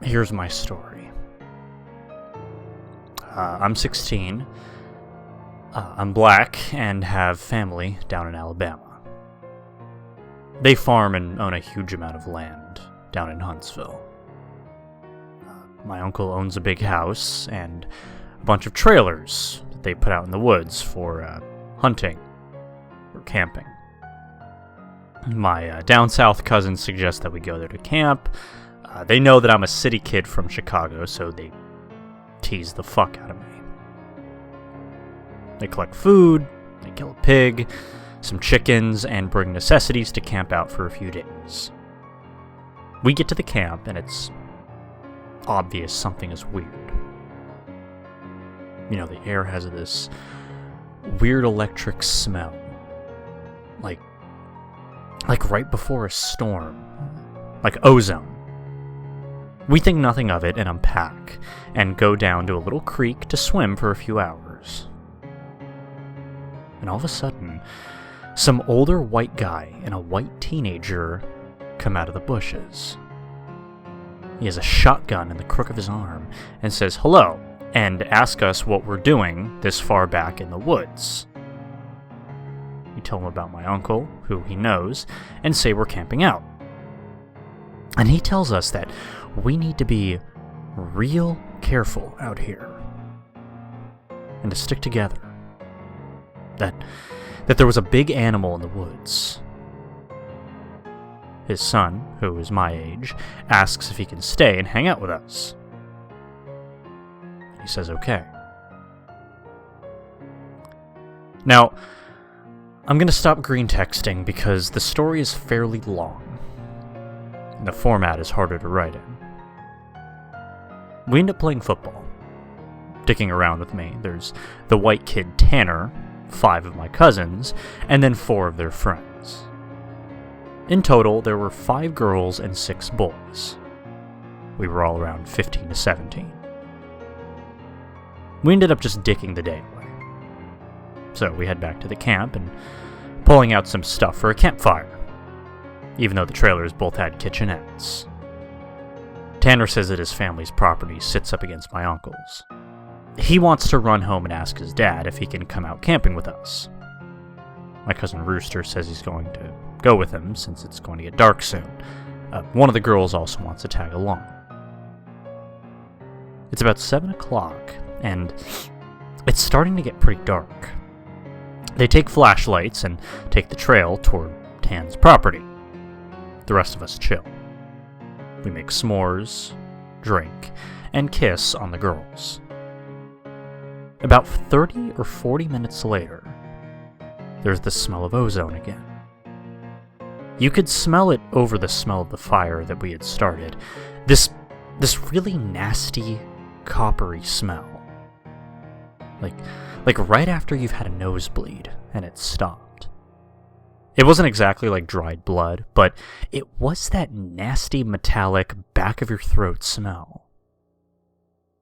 Here's my story. I'm 16. I'm black and have family down in Alabama. They farm and own a huge amount of land down in Huntsville. My uncle owns a big house and a bunch of trailers that they put out in the woods for hunting or camping. My down south cousins suggest that we go there to camp. They know that I'm a city kid from Chicago, so they tease the fuck out of me. They collect food, they kill a pig, some chickens, and bring necessities to camp out for a few days. We get to the camp, and it's obvious something is weird. You know, the air has this weird electric smell. Like right before a storm. Like ozone. We think nothing of it and unpack, and go down to a little creek to swim for a few hours. And all of a sudden, some older white guy and a white teenager come out of the bushes. He has a shotgun in the crook of his arm and says hello, and asks us what we're doing this far back in the woods. We tell him about my uncle, who he knows, and say we're camping out. And he tells us that we need to be real careful out here, and to stick together. That there was a big animal in the woods. His son, who is my age, asks if he can stay and hang out with us. He says okay. Now, I'm going to stop green texting because the story is fairly long, and the format is harder to write in. We end up playing football. Dicking around with me, there's the white kid Tanner, 5 of my cousins, and then 4 of their friends. In total, there were 5 girls and 6 boys. We were all around 15 to 17. We ended up just dicking the day away. So we head back to the camp and pulling out some stuff for a campfire, even though the trailers both had kitchenettes. Tanner says that his family's property sits up against my uncle's. He wants to run home and ask his dad if he can come out camping with us. My cousin Rooster says he's going to go with him since it's going to get dark soon. One of the girls also wants to tag along. It's about 7 o'clock, and it's starting to get pretty dark. They take flashlights and take the trail toward Tan's property. The rest of us chill. We make s'mores, drink, and kiss on the girls. About 30 or 40 minutes later, there's the smell of ozone again. You could smell it over the smell of the fire that we had started. This really nasty, coppery smell. Like right after you've had a nosebleed and it stopped. It wasn't exactly like dried blood, but it was that nasty metallic back of your throat smell.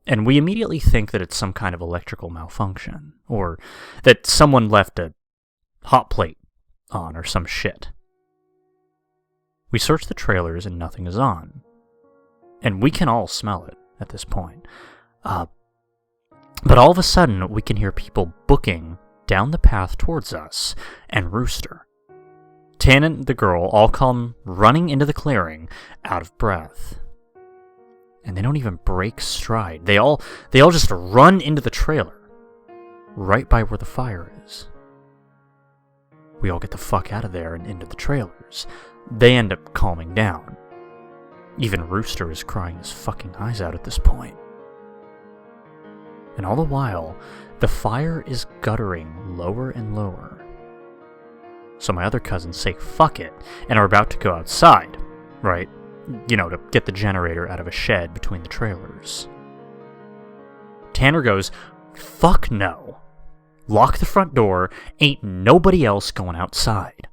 And we immediately think that it's some kind of electrical malfunction, or that someone left a hot plate on or some shit. We search the trailers and nothing is on. And we can all smell it at this point. But all of a sudden, we can hear people booking down the path towards us, and Rooster. Tan and the girl all come running into the clearing, out of breath. And they don't even break stride. They all just run into the trailer, right by where the fire is. We all get the fuck out of there and into the trailers. They end up calming down. Even Rooster is crying his fucking eyes out at this point. And all the while, the fire is guttering lower and lower. So my other cousins say fuck it, and are about to go outside, right? You know, to get the generator out of a shed between the trailers. Tanner goes, fuck no. Lock the front door, ain't nobody else going outside.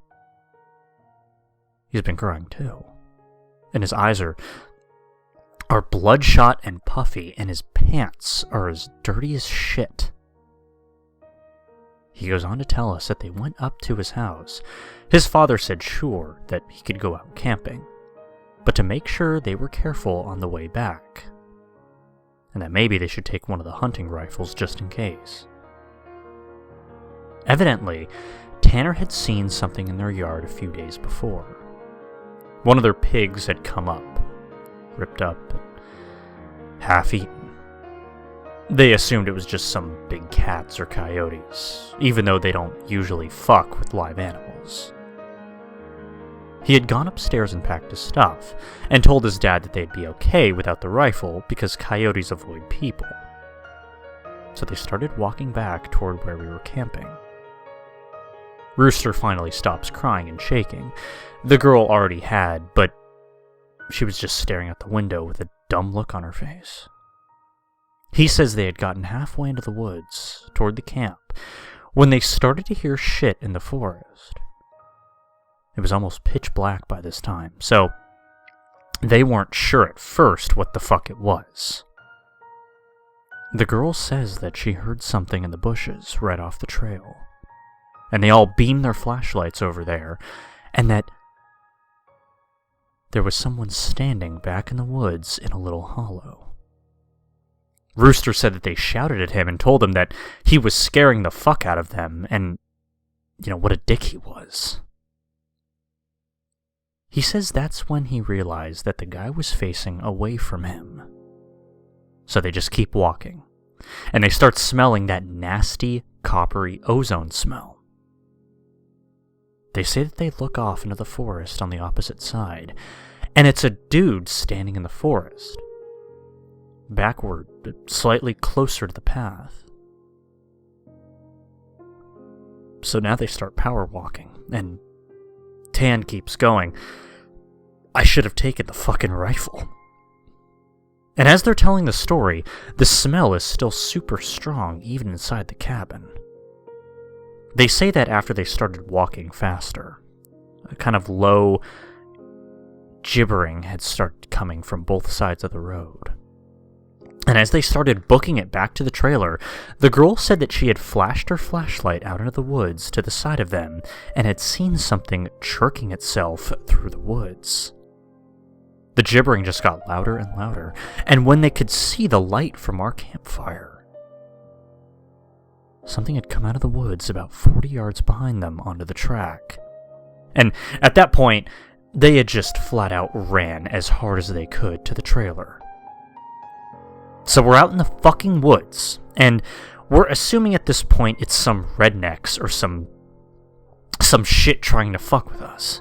He's been crying too. And his eyes are bloodshot and puffy, and his pants are as dirty as shit. He goes on to tell us that they went up to his house. His father said sure that he could go out camping. but to make sure they were careful on the way back, and that maybe they should take one of the hunting rifles just in case. Evidently, Tanner had seen something in their yard a few days before. One of their pigs had come up, ripped up, and half-eaten. They assumed it was just some big cats or coyotes, even though they don't usually fuck with live animals. He had gone upstairs and packed his stuff, and told his dad that they'd be okay without the rifle because coyotes avoid people. So they started walking back toward where we were camping. Rooster finally stops crying and shaking. The girl already had, but she was just staring out the window with a dumb look on her face. He says they had gotten halfway into the woods, toward the camp, when they started to hear shit in the forest. It was almost pitch black by this time, so they weren't sure at first what the fuck it was. The girl says that she heard something in the bushes right off the trail, and they all beamed their flashlights over there, and that there was someone standing back in the woods in a little hollow. Rooster said that they shouted at him and told him that he was scaring the fuck out of them, and, what a dick he was. He says that's when he realized that the guy was facing away from him. So they just keep walking, and they start smelling that nasty, coppery ozone smell. They say that they look off into the forest on the opposite side, and it's a dude standing in the forest, backward, slightly closer to the path. So now they start power walking, and Tan keeps going. I should have taken the fucking rifle. And as they're telling the story, the smell is still super strong even inside the cabin. They say that after they started walking faster, a kind of low gibbering had started coming from both sides of the road. And as they started booking it back to the trailer, the girl said that she had flashed her flashlight out into the woods to the side of them and had seen something jerking itself through the woods. The gibbering just got louder and louder, and when they could see the light from our campfire, something had come out of the woods about 40 yards behind them onto the track. And at that point, they had just flat out ran as hard as they could to the trailer. So we're out in the fucking woods, and we're assuming at this point it's some rednecks or some shit trying to fuck with us.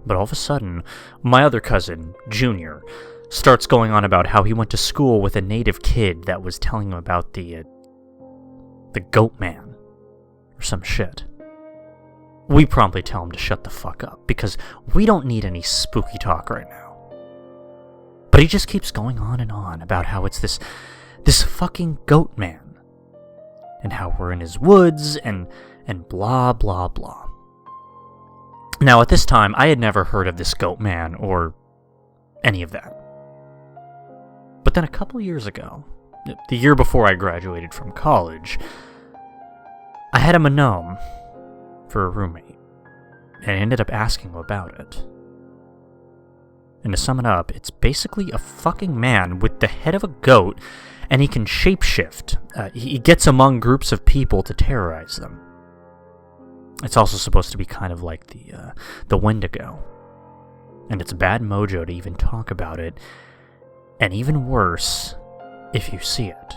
But all of a sudden, my other cousin, Junior, starts going on about how he went to school with a native kid that was telling him about the Goatman, or some shit. We promptly tell him to shut the fuck up, because we don't need any spooky talk right now. But he just keeps going on and on about how it's this fucking Goatman, and how we're in his woods, and blah blah blah. Now, at this time, I had never heard of this Goatman or any of that. But then a couple years ago, the year before I graduated from college, I had a gnome for a roommate, and I ended up asking him about it. And to sum it up, it's basically a fucking man with the head of a goat, and he can shapeshift. He gets among groups of people to terrorize them. It's also supposed to be kind of like the Wendigo. And it's bad mojo to even talk about it, and even worse, if you see it.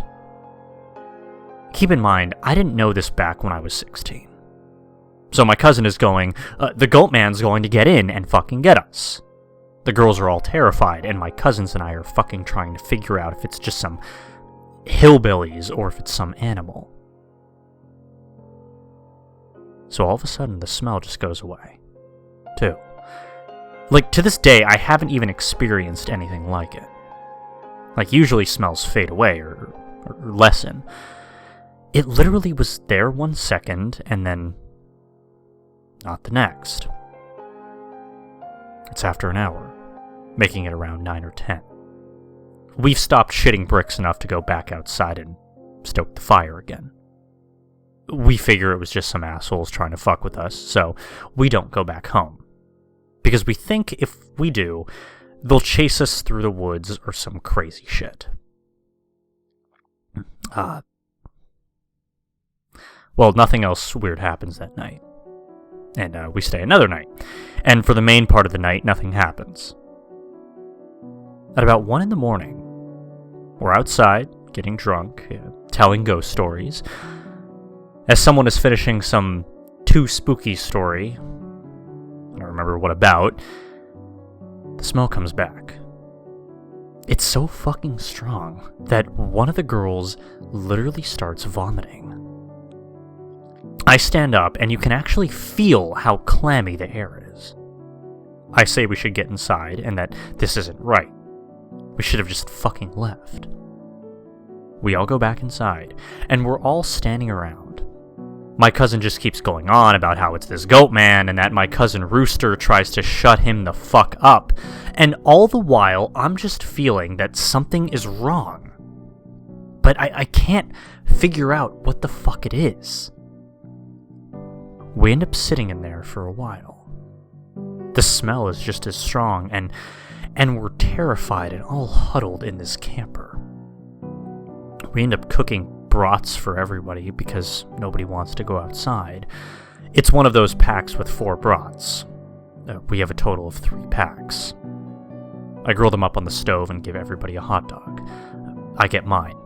Keep in mind, I didn't know this back when I was 16. So my cousin is going, the Goatman's going to get in and fucking get us. The girls are all terrified, and my cousins and I are fucking trying to figure out if it's just some hillbillies or if it's some animal. So all of a sudden, the smell just goes away, too. Like, to this day, I haven't even experienced anything like it. Like, usually smells fade away or lessen. It literally was there 1 second, and then not the next. It's after an hour, making it around 9 or 10. We've stopped shitting bricks enough to go back outside and stoke the fire again. We figure it was just some assholes trying to fuck with us, so we don't go back home. Because we think if we do, they'll chase us through the woods or some crazy shit. Well, nothing else weird happens that night. And we stay another night. And for the main part of the night, nothing happens. At about 1 in the morning, we're outside, getting drunk, telling ghost stories. As someone is finishing some too spooky story, I don't remember what about, the smell comes back. It's so fucking strong that one of the girls literally starts vomiting. I stand up, and you can actually feel how clammy the air is. I say we should get inside, and that this isn't right. We should have just fucking left. We all go back inside, and we're all standing around. My cousin just keeps going on about how it's this Goatman, and that my cousin Rooster tries to shut him the fuck up, and all the while, I'm just feeling that something is wrong. But I can't figure out what the fuck it is. We end up sitting in there for a while. The smell is just as strong, and we're terrified and all huddled in this camper. We end up cooking brats for everybody because nobody wants to go outside. It's one of those packs with 4 brats. We have a total of 3 packs. I grill them up on the stove and give everybody a hot dog. I get mine.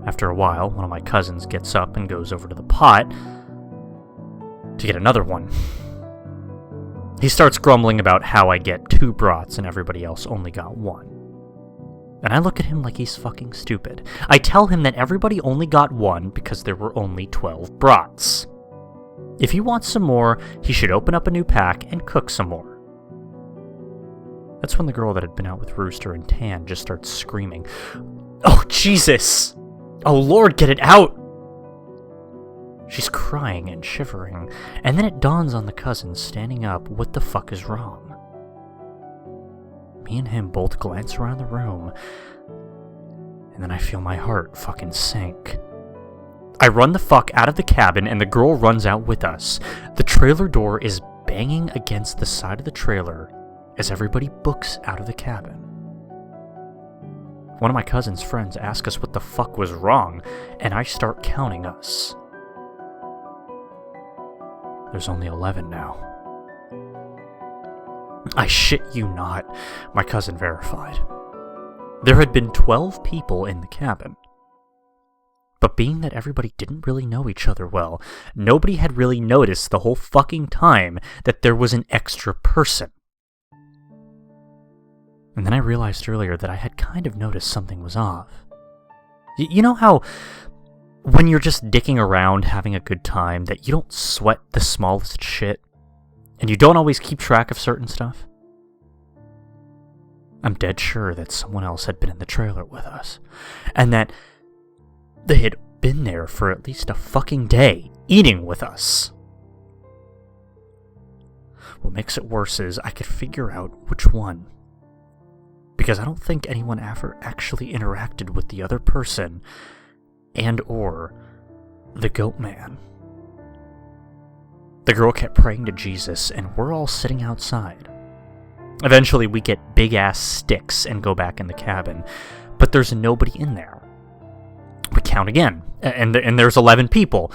After a while, one of my cousins gets up and goes over to the pot to get another one. He starts grumbling about how I get 2 brats and everybody else only got 1. And I look at him like he's fucking stupid. I tell him that everybody only got 1 because there were only 12 brats. If he wants some more, he should open up a new pack and cook some more. That's when the girl that had been out with Rooster and Tan just starts screaming, "Oh, Jesus! Oh, Lord, get it out!" She's crying and shivering, and then it dawns on the cousin standing up what the fuck is wrong. Me and him both glance around the room, and then I feel my heart fucking sink. I run the fuck out of the cabin, and the girl runs out with us. The trailer door is banging against the side of the trailer as everybody books out of the cabin. One of my cousin's friends asks us what the fuck was wrong, and I start counting us. There's only 11 now. I shit you not, my cousin verified. There had been 12 people in the cabin. But being that everybody didn't really know each other well, nobody had really noticed the whole fucking time that there was an extra person. And then I realized earlier that I had kind of noticed something was off. You know how when you're just dicking around having a good time that you don't sweat the smallest shit? And you don't always keep track of certain stuff? I'm dead sure that someone else had been in the trailer with us. And that they had been there for at least a fucking day, eating with us. What makes it worse is I could figure out which one. Because I don't think anyone ever actually interacted with the other person and or the Goatman. The girl kept praying to Jesus, and we're all sitting outside. Eventually, we get big-ass sticks and go back in the cabin, but there's nobody in there. We count again, and there's 11 people.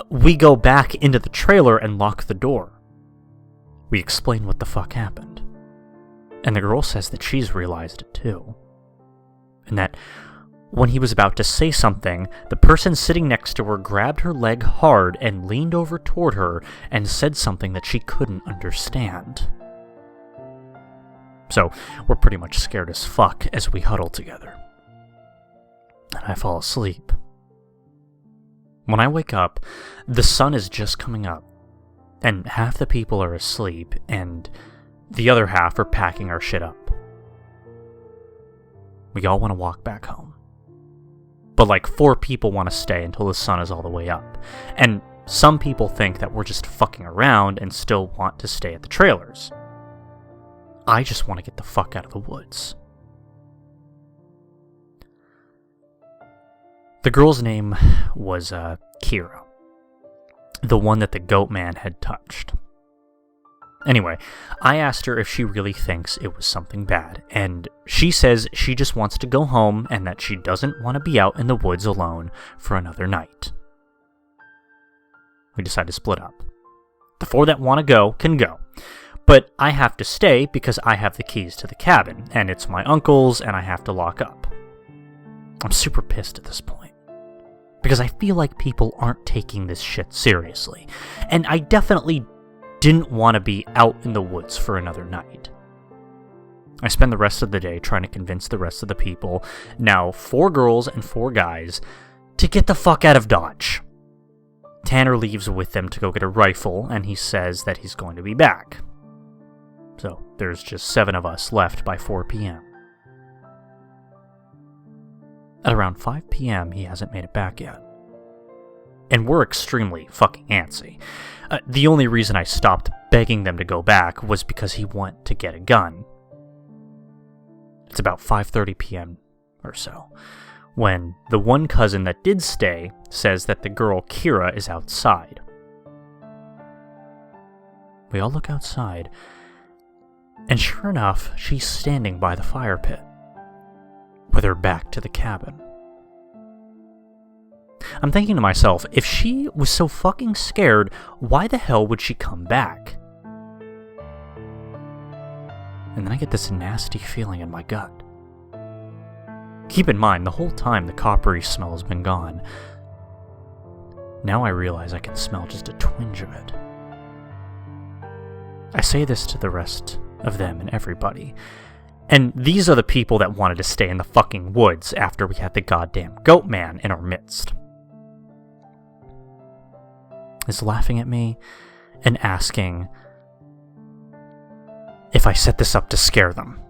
We go back into the trailer and lock the door. We explain what the fuck happened. And the girl says that she's realized it too. And that when he was about to say something, the person sitting next to her grabbed her leg hard and leaned over toward her and said something that she couldn't understand. So, we're pretty much scared as fuck as we huddle together. And I fall asleep. When I wake up, the sun is just coming up, and half the people are asleep, and the other half are packing our shit up. We all want to walk back home. But like 4 people want to stay until the sun is all the way up. And some people think that we're just fucking around and still want to stay at the trailers. I just want to get the fuck out of the woods. The girl's name was Kira. The one that the Goatman had touched. Anyway, I asked her if she really thinks it was something bad, and she says she just wants to go home and that she doesn't want to be out in the woods alone for another night. We decide to split up. The four that want to go can go, but I have to stay because I have the keys to the cabin, and it's my uncle's, and I have to lock up. I'm super pissed at this point, because I feel like people aren't taking this shit seriously, and I definitely didn't want to be out in the woods for another night. I spend the rest of the day trying to convince the rest of the people, now 4 girls and 4 guys, to get the fuck out of Dodge. Tanner leaves with them to go get a rifle, and he says that he's going to be back. So there's just 7 of us left by 4 p.m. At around 5 p.m., he hasn't made it back yet. And we're extremely fucking antsy. The only reason I stopped begging them to go back was because he went to get a gun. It's about 5:30 p.m. or so, when the one cousin that did stay says that the girl Kira is outside. We all look outside, and sure enough, she's standing by the fire pit, with her back to the cabin. I'm thinking to myself, if she was so fucking scared, why the hell would she come back? And then I get this nasty feeling in my gut. Keep in mind, the whole time the coppery smell has been gone. Now I realize I can smell just a twinge of it. I say this to the rest of them and everybody. And these are the people that wanted to stay in the fucking woods after we had the goddamn Goatman in our midst. Is laughing at me and asking if I set this up to scare them.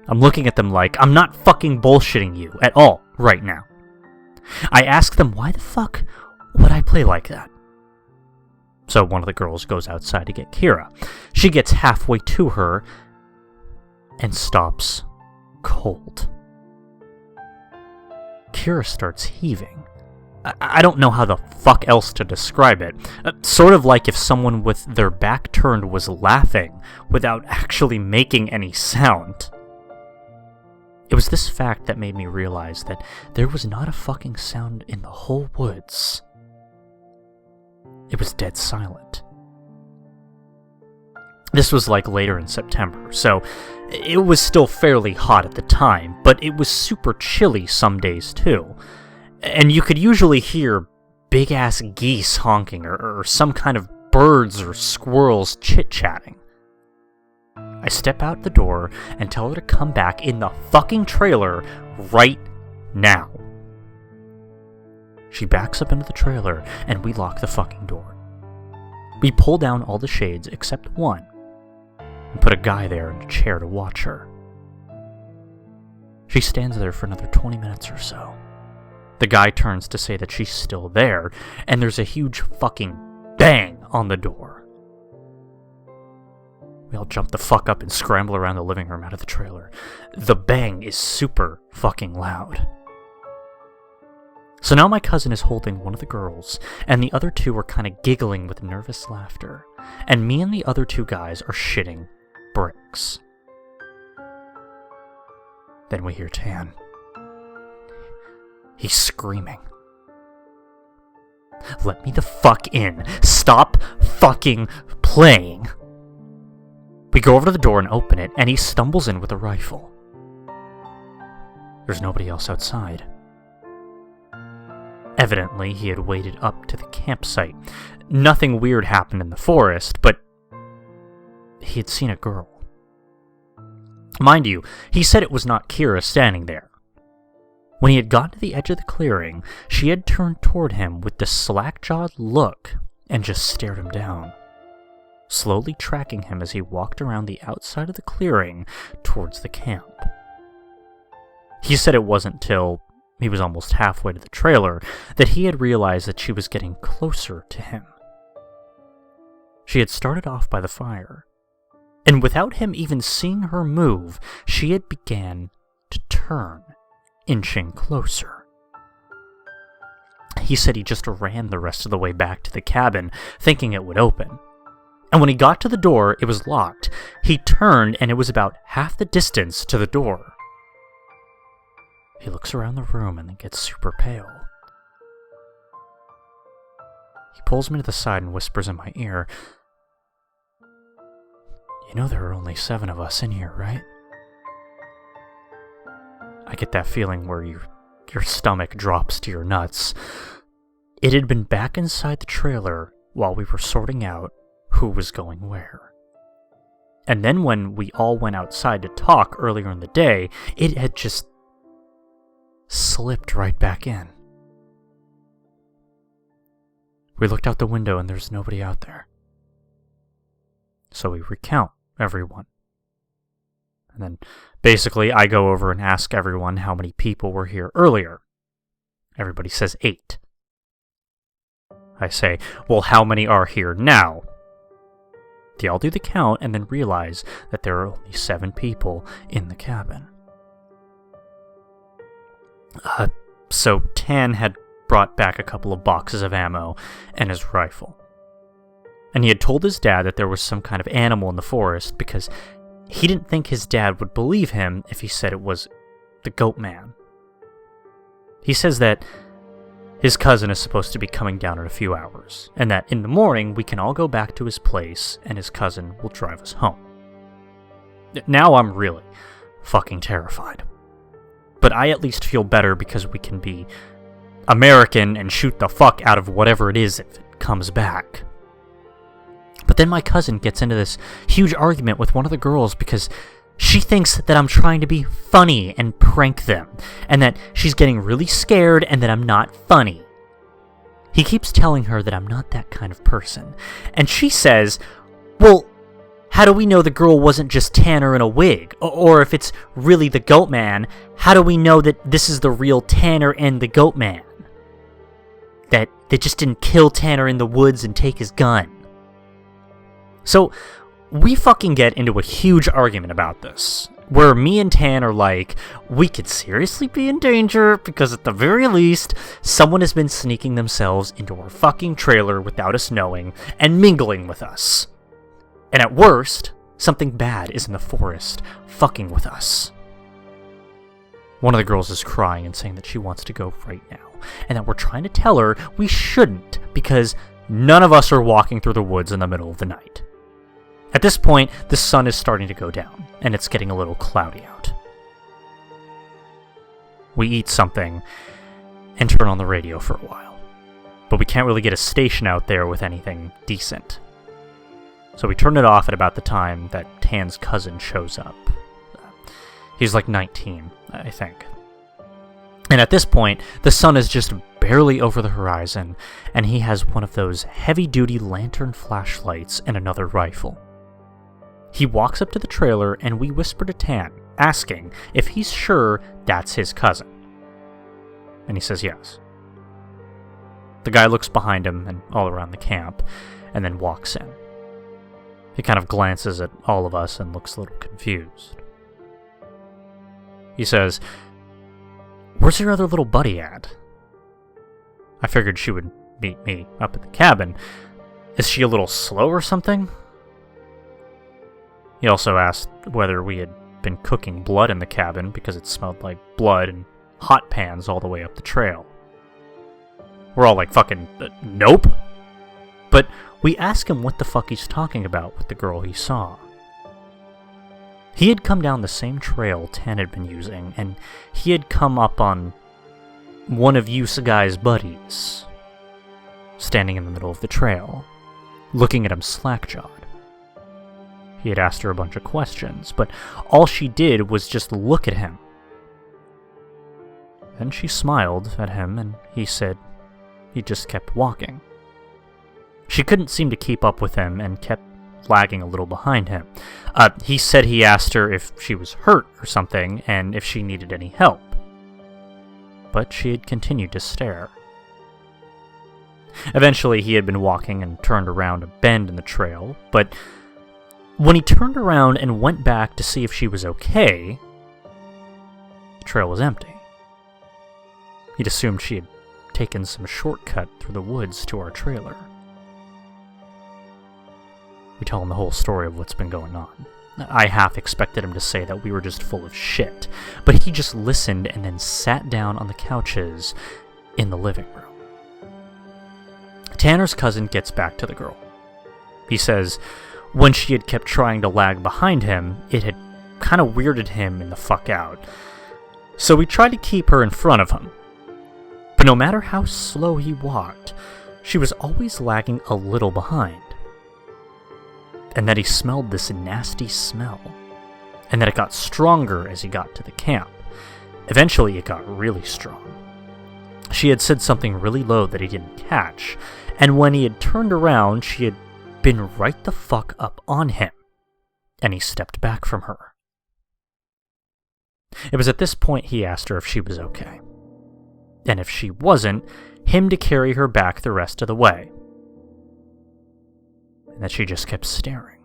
I'm looking at them like I'm not fucking bullshitting you at all right now. I ask them why the fuck would I play like that? So one of the girls goes outside to get Kira. She gets halfway to her and stops cold. Kira starts heaving. I don't know how the fuck else to describe it. Sort of like if someone with their back turned was laughing without actually making any sound. It was this fact that made me realize that there was not a fucking sound in the whole woods. It was dead silent. This was like later in September, so it was still fairly hot at the time, but it was super chilly some days too. And you could usually hear big-ass geese honking or some kind of birds or squirrels chit-chatting. I step out the door and tell her to come back in the fucking trailer right now. She backs up into the trailer and we lock the fucking door. We pull down all the shades except one and put a guy there in a chair to watch her. She stands there for another 20 minutes or so. The guy turns to say that she's still there, and there's a huge fucking bang on the door. We all jump the fuck up and scramble around the living room out of the trailer. The bang is super fucking loud. So now my cousin is holding one of the girls, and the other 2 are kind of giggling with nervous laughter, and me and the other 2 guys are shitting bricks. Then we hear Tan. He's screaming. Let me the fuck in. Stop fucking playing. We go over to the door and open it, and he stumbles in with a rifle. There's nobody else outside. Evidently, he had waded up to the campsite. Nothing weird happened in the forest, but he had seen a girl. Mind you, he said it was not Kira standing there. When he had gotten to the edge of the clearing, she had turned toward him with this slack-jawed look and just stared him down, slowly tracking him as he walked around the outside of the clearing towards the camp. He said it wasn't till he was almost halfway to the trailer that he had realized that she was getting closer to him. She had started off by the fire, and without him even seeing her move, she had began to turn, inching closer. He said he just ran the rest of the way back to the cabin, thinking it would open. And when he got to the door, it was locked. He turned, and it was about half the distance to the door. He looks around the room and then gets super pale. He pulls me to the side and whispers in my ear, "You know there are only 7 of us in here, right?" I get that feeling where your stomach drops to your nuts. It had been back inside the trailer while we were sorting out who was going where. And then when we all went outside to talk earlier in the day, it had just slipped right back in. We looked out the window and there's nobody out there. So we recount everyone. And then basically I go over and ask everyone how many people were here earlier. Everybody says 8. I say, "Well, how many are here now?" They all do the count and then realize that there are only 7 people in the cabin. So Tan had brought back a couple of boxes of ammo and his rifle. And he had told his dad that there was some kind of animal in the forest because he didn't think his dad would believe him if he said it was the Goatman. He says that his cousin is supposed to be coming down in a few hours, and that in the morning we can all go back to his place and his cousin will drive us home. Now I'm really fucking terrified. But I at least feel better because we can be American and shoot the fuck out of whatever it is if it comes back. But then my cousin gets into this huge argument with one of the girls because she thinks that I'm trying to be funny and prank them, and that she's getting really scared and that I'm not funny. He keeps telling her that I'm not that kind of person, and she says, "Well, how do we know the girl wasn't just Tanner in a wig? Or if it's really the Goatman, how do we know that this is the real Tanner and the Goatman? That they just didn't kill Tanner in the woods and take his gun?" So we fucking get into a huge argument about this, where me and Tan are like, we could seriously be in danger because at the very least, someone has been sneaking themselves into our fucking trailer without us knowing and mingling with us. And at worst, something bad is in the forest fucking with us. One of the girls is crying and saying that she wants to go right now, and that we're trying to tell her we shouldn't because none of us are walking through the woods in the middle of the night. At this point, the sun is starting to go down, and it's getting a little cloudy out. We eat something and turn on the radio for a while, but we can't really get a station out there with anything decent. So we turn it off at about the time that Tan's cousin shows up. He's like 19, I think. And at this point, the sun is just barely over the horizon, and he has one of those heavy-duty lantern flashlights and another rifle. He walks up to the trailer, and we whisper to Tan, asking if he's sure that's his cousin. And he says yes. The guy looks behind him and all around the camp, and then walks in. He kind of glances at all of us and looks a little confused. He says, "Where's your other little buddy at?" I figured she would meet me up at the cabin. Is she a little slow or something? He also asked whether we had been cooking blood in the cabin because it smelled like blood and hot pans all the way up the trail. We're all like, fucking, nope. But we ask him what the fuck he's talking about with the girl he saw. He had come down the same trail Tan had been using, and he had come up on one of you guy's buddies, standing in the middle of the trail, looking at him slack-jawed. He had asked her a bunch of questions, but all she did was just look at him. Then she smiled at him, and he said he just kept walking. She couldn't seem to keep up with him and kept lagging a little behind him. He said he asked her if she was hurt or something, and if she needed any help. But she had continued to stare. Eventually, he had been walking and turned around a bend in the trail, but when he turned around and went back to see if she was okay, the trail was empty. He'd assumed she had taken some shortcut through the woods to our trailer. We tell him the whole story of what's been going on. I half expected him to say that we were just full of shit, but he just listened and then sat down on the couches in the living room. Tanner's cousin gets back to the girl. He says when she had kept trying to lag behind him, it had kind of weirded him in the fuck out. So he tried to keep her in front of him. But no matter how slow he walked, she was always lagging a little behind. And that he smelled this nasty smell. And that it got stronger as he got to the camp. Eventually it got really strong. She had said something really low that he didn't catch, and when he had turned around, she had been right the fuck up on him, and he stepped back from her. It was at this point he asked her if she was okay, and if she wasn't, him to carry her back the rest of the way, and that she just kept staring.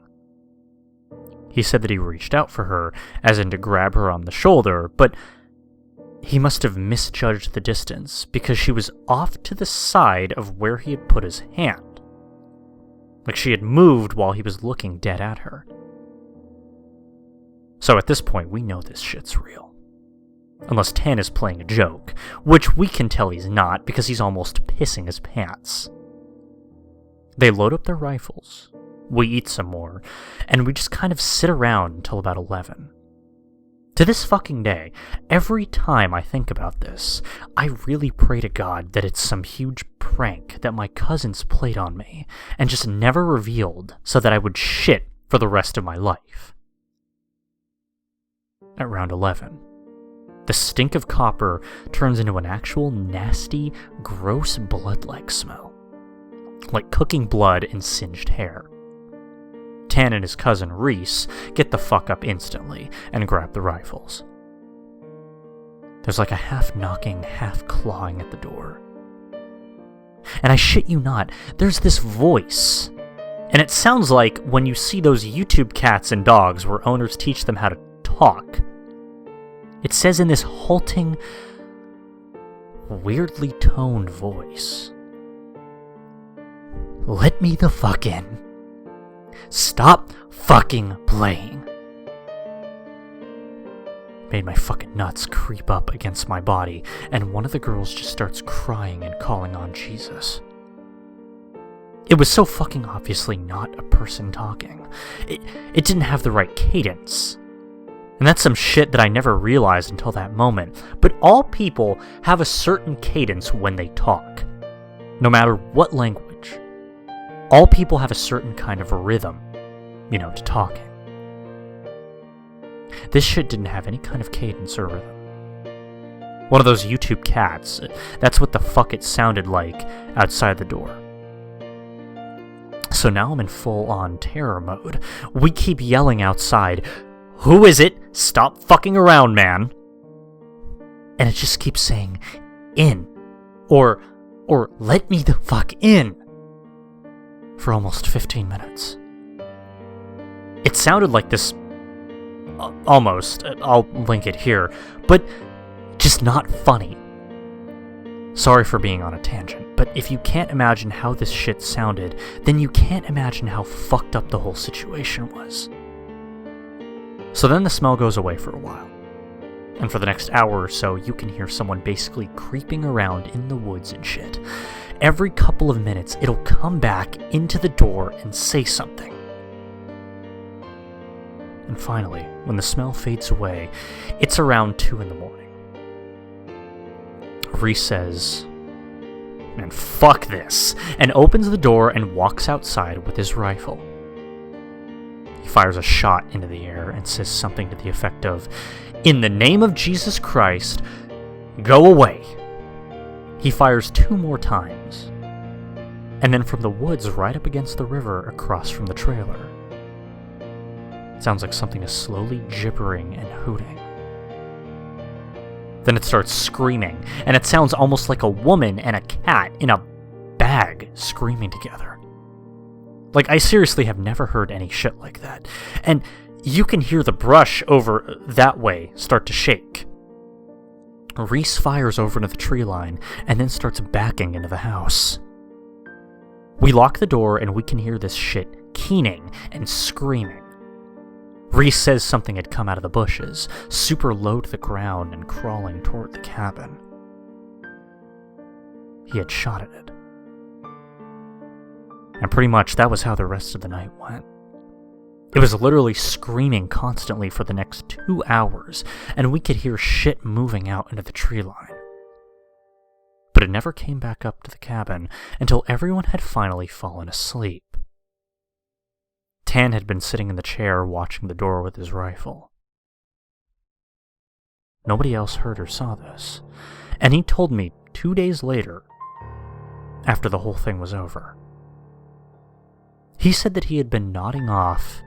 He said that he reached out for her, as in to grab her on the shoulder, but he must have misjudged the distance, because she was off to the side of where he had put his hand. Like she had moved while he was looking dead at her. So at this point, we know this shit's real. Unless Tan is playing a joke, which we can tell he's not, because he's almost pissing his pants. They load up their rifles, we eat some more, and we just kind of sit around until about 11. To this fucking day, every time I think about this, I really pray to God that it's some huge prank that my cousins played on me and just never revealed so that I would shit for the rest of my life. At round 11, the stink of copper turns into an actual nasty, gross blood-like smell. Like cooking blood and singed hair. Tan and his cousin Reese get the fuck up instantly and grab the rifles. There's like a half knocking, half clawing at the door. And I shit you not, there's this voice. And it sounds like when you see those YouTube cats and dogs where owners teach them how to talk. It says in this halting, weirdly toned voice, "Let me the fuck in. Stop fucking playing." Made my fucking nuts creep up against my body, and one of the girls just starts crying and calling on Jesus. It was so fucking obviously not a person talking. It didn't have the right cadence. And that's some shit that I never realized until that moment. But all people have a certain cadence when they talk, no matter what language. All people have a certain kind of a rhythm, to talking. This shit didn't have any kind of cadence or rhythm. One of those YouTube cats, that's what the fuck it sounded like outside the door. So now I'm in full-on terror mode. We keep yelling outside, "Who is it? Stop fucking around, man!" And it just keeps saying, "In," or "Let me the fuck in," for almost 15 minutes. It sounded like this, almost, I'll link it here, but just not funny. Sorry for being on a tangent, but if you can't imagine how this shit sounded, then you can't imagine how fucked up the whole situation was. So then the smell goes away for a while, and for the next hour or so, you can hear someone basically creeping around in the woods and shit. Every couple of minutes, it'll come back into the door and say something. And finally, when the smell fades away, it's around 2 in the morning. Reese says, "Man, fuck this," and opens the door and walks outside with his rifle. He fires a shot into the air and says something to the effect of, "In the name of Jesus Christ, go away." He fires 2 more times. And then from the woods right up against the river across from the trailer, it sounds like something is slowly gibbering and hooting. Then it starts screaming, and it sounds almost like a woman and a cat in a bag screaming together. Like, I seriously have never heard any shit like that. And you can hear the brush over that way start to shake. Reese fires over into the tree line, and then starts backing into the house. We lock the door, and we can hear this shit keening and screaming. Reese says something had come out of the bushes, super low to the ground and crawling toward the cabin. He had shot at it. And pretty much that was how the rest of the night went. It was literally screaming constantly for the next 2 hours, and we could hear shit moving out into the tree line. But it never came back up to the cabin until everyone had finally fallen asleep. Tan had been sitting in the chair watching the door with his rifle. Nobody else heard or saw this, and he told me 2 days later, after the whole thing was over. He said that he had been nodding off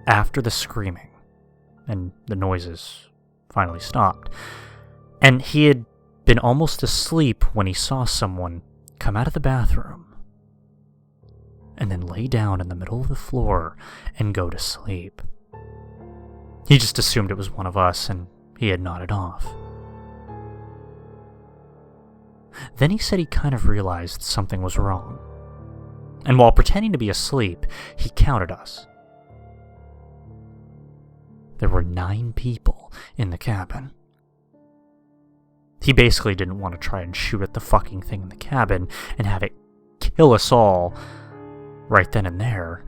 after the screaming, and the noises finally stopped, and he had been almost asleep when he saw someone come out of the bathroom and then lay down in the middle of the floor and go to sleep. He just assumed it was one of us, and he had nodded off. Then he said he kind of realized something was wrong, and while pretending to be asleep, he counted us. There were 9 people in the cabin. He basically didn't want to try and shoot at the fucking thing in the cabin and have it kill us all right then and there,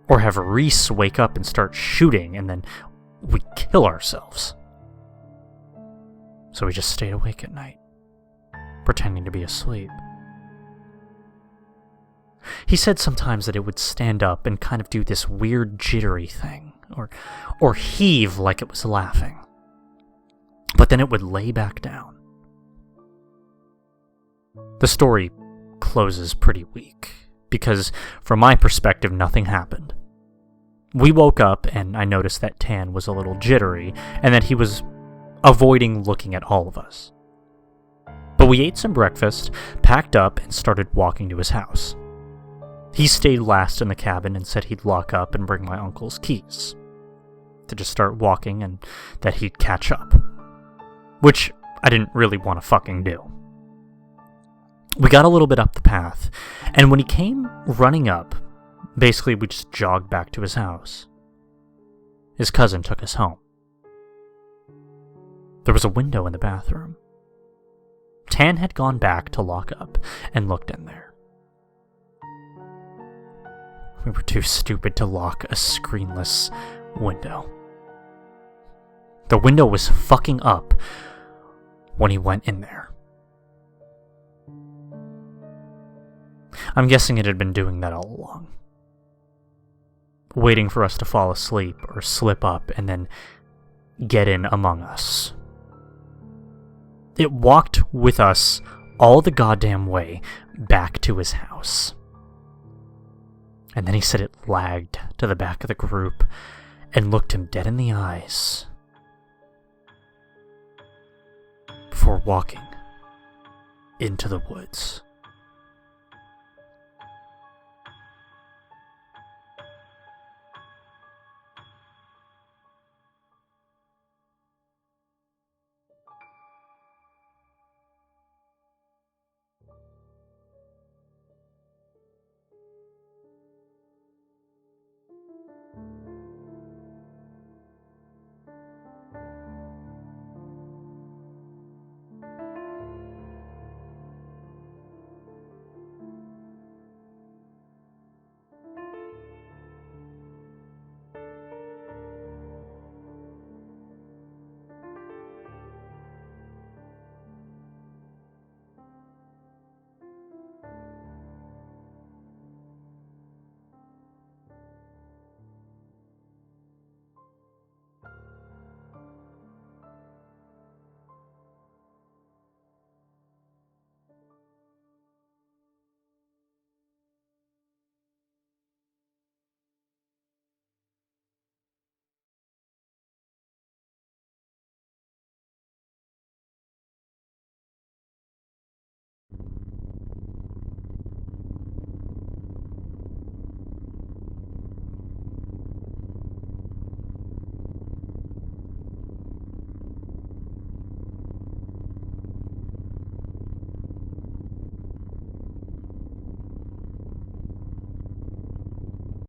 or have Reese wake up and start shooting and then we kill ourselves. So we just stayed awake at night, pretending to be asleep. He said sometimes that it would stand up and kind of do this weird jittery thing, or heave like it was laughing. But then it would lay back down. The story closes pretty weak, because from my perspective, nothing happened. We woke up and I noticed that Tan was a little jittery and that he was avoiding looking at all of us. But we ate some breakfast, packed up, and started walking to his house. He stayed last in the cabin and said he'd lock up and bring my uncle's keys to just start walking and that he'd catch up, which I didn't really want to fucking do. We got a little bit up the path, and when he came running up, basically we just jogged back to his house. His cousin took us home. There was a window in the bathroom. Tan had gone back to lock up and looked in there. We were too stupid to lock a screenless window. The window was fucking up when he went in there. I'm guessing it had been doing that all along, waiting for us to fall asleep or slip up and then get in among us. It walked with us all the goddamn way back to his house. And then he said it lagged to the back of the group and looked him dead in the eyes before walking into the woods.